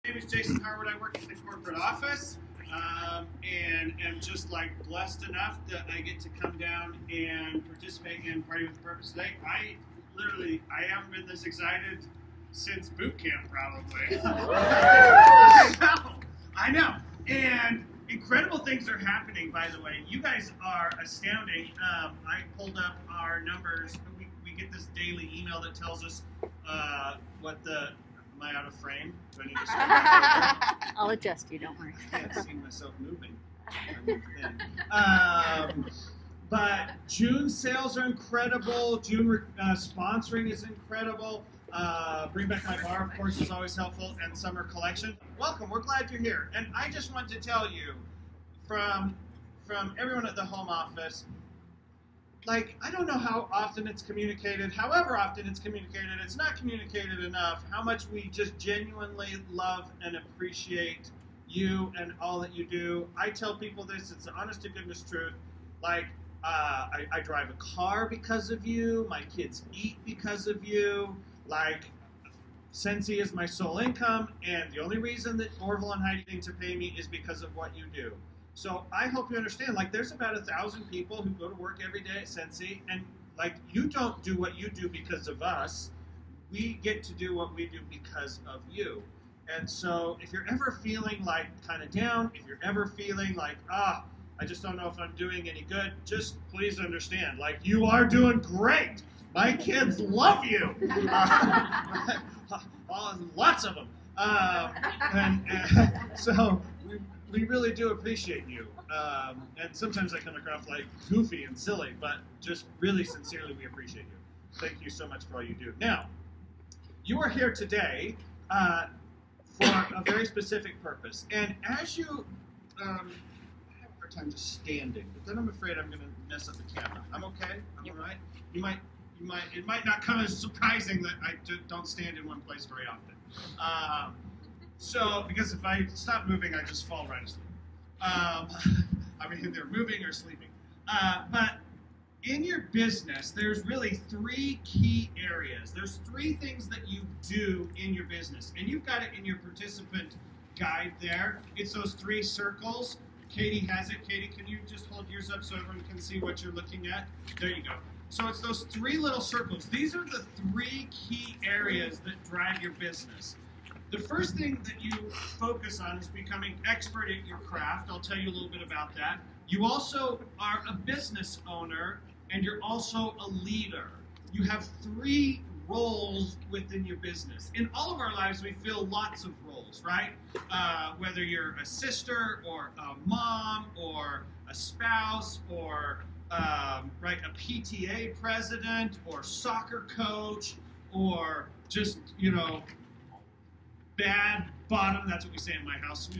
My name is Jason Harwood. I work in the corporate office and am just like blessed enough that I get to come down and participate in Party with a Purpose today. I haven't been this excited since boot camp probably. I know. And incredible things are happening, by the way. You guys are astounding. I pulled up our numbers. We get this daily email that tells us am I out of frame? Do I need to start? I'll adjust you, don't worry. I can't see myself moving. But June sales are incredible. June sponsoring is incredible. Bring Back My Bar, of course, is always helpful. And summer collection. Welcome. We're glad you're here. And I just want to tell you from everyone at the home office, like, I don't know how often it's communicated, however often it's communicated, it's not communicated enough, how much we just genuinely love and appreciate you and all that you do. I tell people this, it's the honest to goodness truth. Like, I drive a car because of you, my kids eat because of you, like, Sensi is my sole income, and the only reason that Orville and Heidi think to pay me is because of what you do. So I hope you understand, like, there's about 1,000 people who go to work every day at Sensi, and like, you don't do what you do because of us. We get to do what we do because of you. And so if you're ever feeling like kind of down, if you're ever feeling like, I just don't know if I'm doing any good, just please understand, like, you are doing great. My kids love you. Lots of them. So we really do appreciate you. And sometimes I come across like goofy and silly, but just really sincerely we appreciate you. Thank you so much for all you do. Now, you are here today for a very specific purpose. And as you, I have a hard time just standing, but then I'm afraid I'm going to mess up the camera. I'm okay? I'm all right? It might not come as surprising that I don't stand in one place very often. Because if I stop moving, I just fall right asleep. I mean, they're moving or sleeping. But in your business, there's really 3 key areas. There's 3 things that you do in your business. And you've got it in your participant guide there. It's those 3 circles. Katie has it. Katie, can you just hold yours up so everyone can see what you're looking at? There you go. So it's those 3 little circles. These are the 3 key areas that drive your business. The first thing that you focus on is becoming expert at your craft. I'll tell you a little bit about that. You also are a business owner, and you're also a leader. You have 3 roles within your business. In all of our lives, we fill lots of roles, right? Whether you're a sister or a mom or a spouse or a PTA president or soccer coach or just, bad bottom, that's what we say in my house.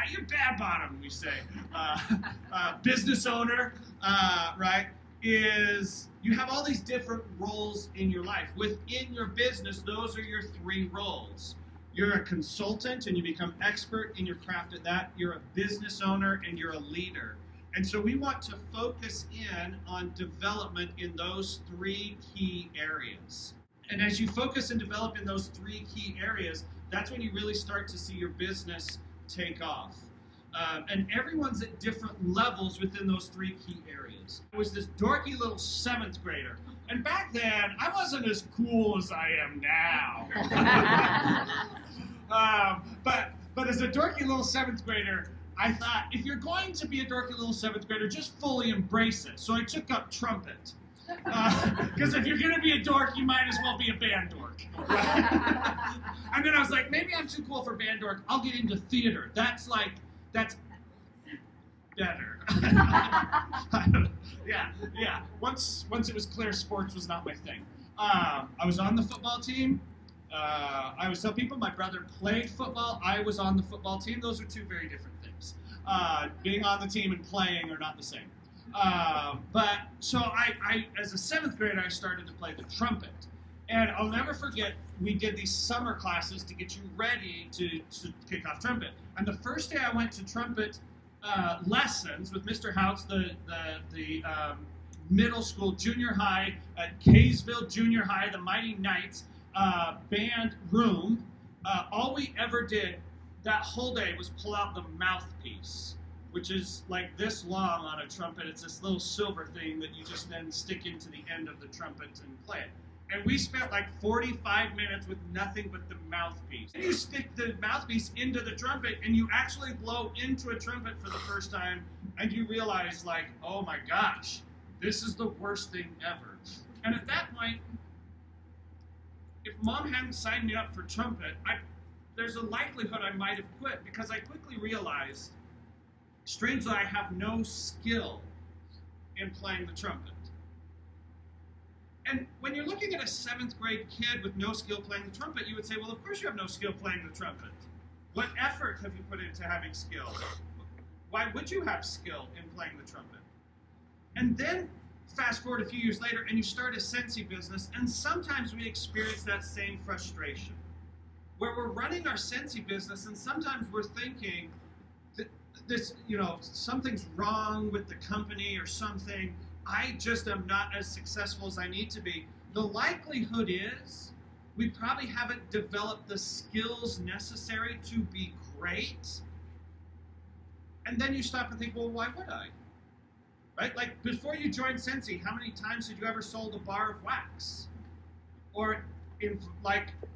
You're bad bottom, we say. Business owner, is you have all these different roles in your life. Within your business, those are your 3 roles. You're a consultant and you become expert in your craft at that. You're a business owner and you're a leader. And so we want to focus in on development in those 3 key areas. And as you focus and develop in those 3 key areas, that's when you really start to see your business take off. And everyone's at different levels within those 3 key areas. I was this dorky little 7th grader. And back then, I wasn't as cool as I am now. But as a dorky little 7th grader, I thought, if you're going to be a dorky little 7th grader, just fully embrace it. So I took up trumpet. Because if you're going to be a dork, you might as well be a band dork. And then I was like, maybe I'm too cool for band dork. I'll get into theater. That's better. Yeah. Once it was clear sports was not my thing. I was on the football team. I always tell people my brother played football. I was on the football team. Those are 2 very different things. Being on the team and playing are not the same. So I, as a 7th grader, I started to play the trumpet. And I'll never forget, we did these summer classes to get you ready to kick off trumpet. And the first day I went to trumpet lessons with Mr. House, the middle school, junior high, at Kaysville Junior High, the Mighty Knights band room, all we ever did that whole day was pull out the mouthpiece, which is like this long on a trumpet. It's this little silver thing that you just then stick into the end of the trumpet and play it. And we spent like 45 minutes with nothing but the mouthpiece. And you stick the mouthpiece into the trumpet and you actually blow into a trumpet for the first time and you realize like, oh my gosh, this is the worst thing ever. And at that point, if Mom hadn't signed me up for trumpet, there's a likelihood I might have quit because I quickly realized, strangely, I have no skill in playing the trumpet. And when you're looking at a 7th grade kid with no skill playing the trumpet, you would say, well, of course you have no skill playing the trumpet. What effort have you put into having skill? Why would you have skill in playing the trumpet? And then fast forward a few years later and you start a Scentsy business, and sometimes we experience that same frustration where we're running our Scentsy business and sometimes we're thinking that this, something's wrong with the company or something. I just am not as successful as I need to be. The likelihood is we probably haven't developed the skills necessary to be great. And then you stop and think, well, why would I? Right? Like before you joined Scentsy, how many times had you ever sold a bar of wax? Or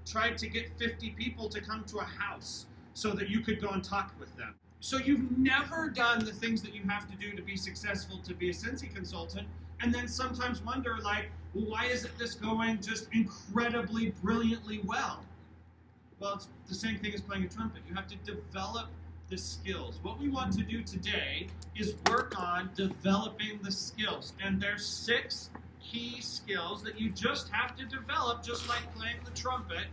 tried to get 50 people to come to a house so that you could go and talk with them? So you've never done the things that you have to do to be successful to be a Scentsy consultant, and then sometimes wonder like, well, why isn't this going just incredibly, brilliantly well? Well, it's the same thing as playing a trumpet. You have to develop the skills. What we want to do today is work on developing the skills, and there's 6 key skills that you just have to develop, just like playing the trumpet,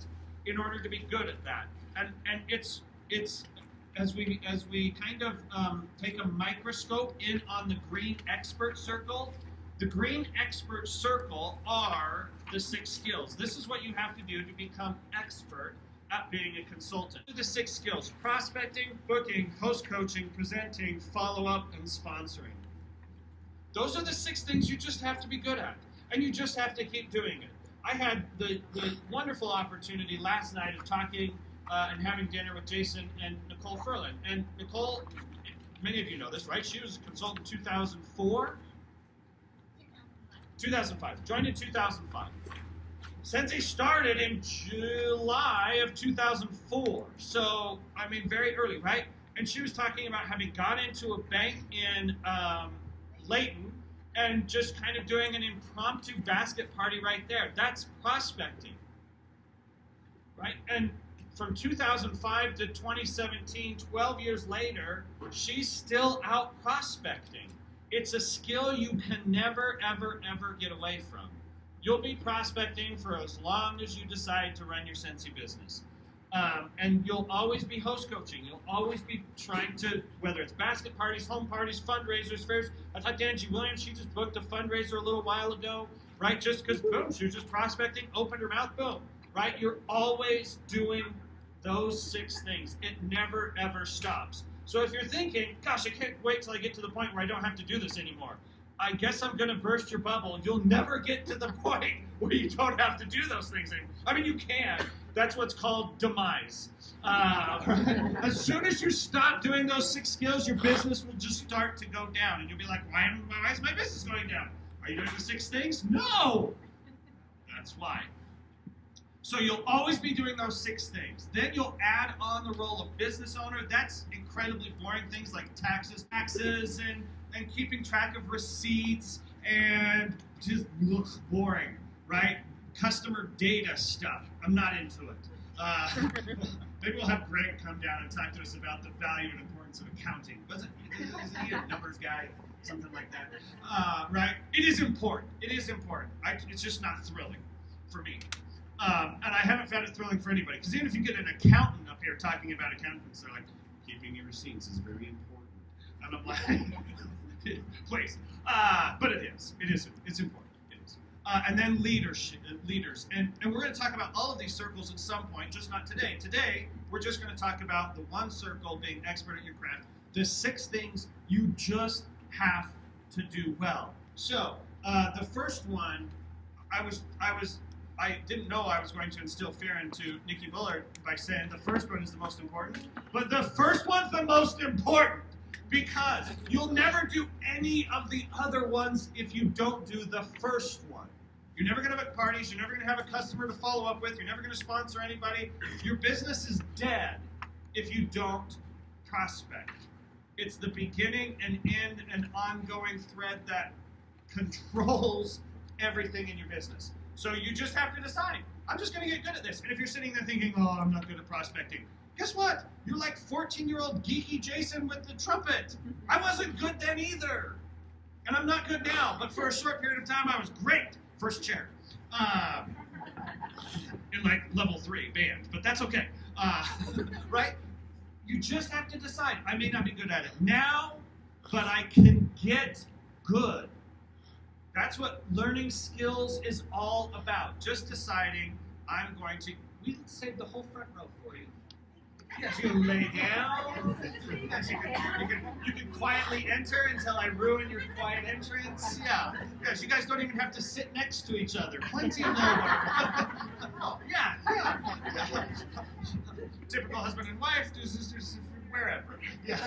in order to be good at that. And it's as we kind of take a microscope in on the green expert circle, the green expert circle are the 6 skills. This is what you have to do to become expert at being a consultant. The 6 skills: prospecting, booking, host coaching, presenting, follow-up, and sponsoring. Those are the 6 things you just have to be good at, and you just have to keep doing it. I had the wonderful opportunity last night of talking and having dinner with Jason and Nicole Furlan. And Nicole, many of you know this, right? She was a consultant in 2004? 2005. Joined in 2005. Scentsy started in July of 2004. So, very early, right? And she was talking about having gone into a bank in Layton and just kind of doing an impromptu basket party right there. That's prospecting, right? And from 2005 to 2017, 12 years later, she's still out prospecting. It's a skill you can never, ever, ever get away from. You'll be prospecting for as long as you decide to run your Scentsy business. And you'll always be host coaching. You'll always be trying to, whether it's basket parties, home parties, fundraisers, fairs. I talked to Angie Williams. She just booked a fundraiser a little while ago, right? Just because, boom, she was just prospecting, opened her mouth, boom, right? You're always doing those 6 things. It never, ever stops. So if you're thinking, gosh, I can't wait till I get to the point where I don't have to do this anymore, I guess I'm going to burst your bubble. You'll never get to the point where you don't have to do those things anymore. You can. That's what's called demise. As soon as you stop doing those 6 skills, your business will just start to go down. And you'll be like, why is my business going down? Are you doing the 6 things? No! That's why. So you'll always be doing those 6 things. Then you'll add on the role of business owner. That's incredibly boring things like taxes and keeping track of receipts and just looks boring, right? Customer data stuff. I'm not into it. Maybe we'll have Greg come down and talk to us about the value and importance of accounting. Isn't he a numbers guy? Something like that. Right? It is important. It is important. It's just not thrilling for me. And I haven't found it thrilling for anybody. Because even if you get an accountant up here talking about accountants, they're like, keeping your receipts is very important. And I'm like, please. But it is. It's important. It is. And then leaders. And we're going to talk about all of these circles at some point, just not today. Today, we're just going to talk about the one circle, being expert at your craft. The 6 things you just have to do well. So, the first one, I was I didn't know I was going to instill fear into Nikki Bullard by saying the first one is the most important. But the first one's the most important because you'll never do any of the other ones if you don't do the first one. You're never going to have parties. You're never going to have a customer to follow up with. You're never going to sponsor anybody. Your business is dead if you don't prospect. It's the beginning and end and ongoing thread that controls everything in your business. So you just have to decide, I'm just going to get good at this. And if you're sitting there thinking, oh, I'm not good at prospecting, guess what? You're like 14-year-old geeky Jason with the trumpet. I wasn't good then either. And I'm not good now. But for a short period of time, I was great. First chair. In like level 3 band. But that's okay. Right? You just have to decide. I may not be good at it now, but I can get good. That's what learning skills is all about. Just deciding I'm going to. We saved the whole front row for you. Yes, you can lay down. Yes, you can quietly enter until I ruin your quiet entrance. Yeah. Yes, you guys don't even have to sit next to each other. Plenty of oh, yeah. Typical husband and wife, wherever. Yeah.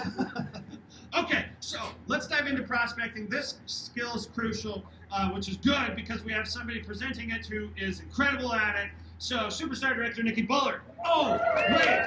Okay, so let's dive into prospecting. This skill is crucial, which is good because we have somebody presenting it who is incredible at it. So, Superstar Director Nikki Bullard. Oh, wait.